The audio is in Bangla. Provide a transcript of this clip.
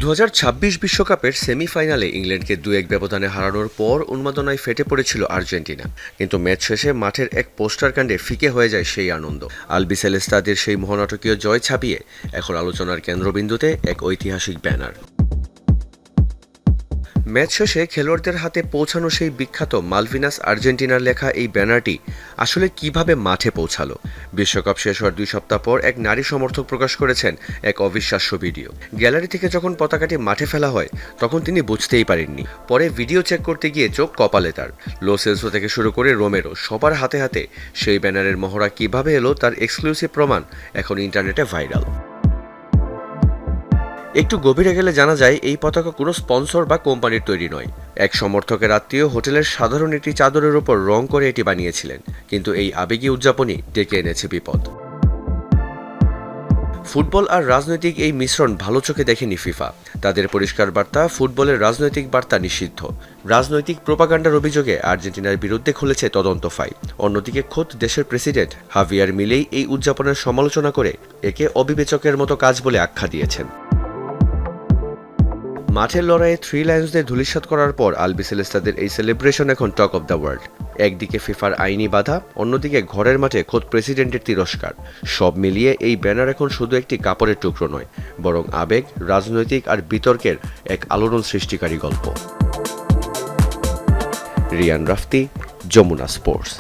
2026 বিশ্বকাপের সেমিফাইনালে ইংল্যান্ডকে 2-1 ব্যবধানে হারানোর পর উন্মাদনায় ফেটে পড়েছিল আর্জেন্টিনা। কিন্তু ম্যাচ শেষে মাঠের এক পোস্টার কাণ্ডে ফিকে হয়ে যায় সেই আনন্দ। আলবিসেলেস্তাদের সেই মহানাটকীয় জয় ছাপিয়ে এখন আলোচনার কেন্দ্রবিন্দুতে এক ঐতিহাসিক ব্যানার। ম্যাচ শেষে খেলোয়াড়দের হাতে পৌঁছানো সেই বিখ্যাত মালভিনাস আর্জেন্টিনার লেখা এই ব্যানারটি আসলে কিভাবে মাঠে পৌঁছালো? বিশ্বকাপ শেষ হওয়ার 2 সপ্তাহ পর এক নারী সমর্থক প্রকাশ করেছেন এক অবিশ্বাস্য ভিডিও। গ্যালারি থেকে যখন পতাকাটি মাঠে ফেলা হয় তখন তিনি বুঝতেই পারেননি। পরে ভিডিও চেক করতে গিয়ে চোখ কপালে তার। লো সেলসো থেকে শুরু করে রোমেরো সবার হাতে হাতে সেই ব্যানারের মহড়া কিভাবে এলো তার এক্সক্লুসিভ প্রমাণ এখন ইন্টারনেটে ভাইরাল। একটু গভীরে গেলে জানা যায় এই পতাকা কোনো স্পন্সর বা কোম্পানির তৈরি নয়। এক সমর্থকের আত্মীয় হোটেলের সাধারণ একটি চাদরের উপর রং করে এটি বানিয়েছিলেন। কিন্তু এই আবেগী উদযাপনই ডেকে এনেছে বিপদ। ফুটবল আর রাজনৈতিক এই মিশ্রণ ভালো চোখে দেখেনি ফিফা। তাদের পরিষ্কার বার্তা, ফুটবলের রাজনৈতিক বার্তা নিষিদ্ধ। রাজনৈতিক প্রোপাগান্ডার অভিযোগে আর্জেন্টিনার বিরুদ্ধে খুলেছে তদন্ত ফাইল। অন্যদিকে খোদ দেশের প্রেসিডেন্ট হাভিয়ার মিলেই এই উদযাপনের সমালোচনা করে একে অবিবেচকের মতো কাজ বলে আখ্যা দিয়েছেন। মাঠের লড়াইয়ে থ্রি লায়ন্সদের ধূলিসাৎ করার পর আলবিসেলেস্তাদের এই সেলিব্রেশন এখন টক অব দ্য ওয়ার্ল্ড। একদিকে ফিফার আইনি বাধা, অন্যদিকে ঘরের মাঠে খোদ প্রেসিডেন্টের তিরস্কার। সব মিলিয়ে এই ব্যানার এখন শুধু একটি কাপড়ের টুকরো নয়, বরং আবেগ, রাজনৈতিক আর বিতর্কের এক আলোড়ন সৃষ্টিকারী গল্প। রিয়ান রাফতি, যমুনা স্পোর্টস।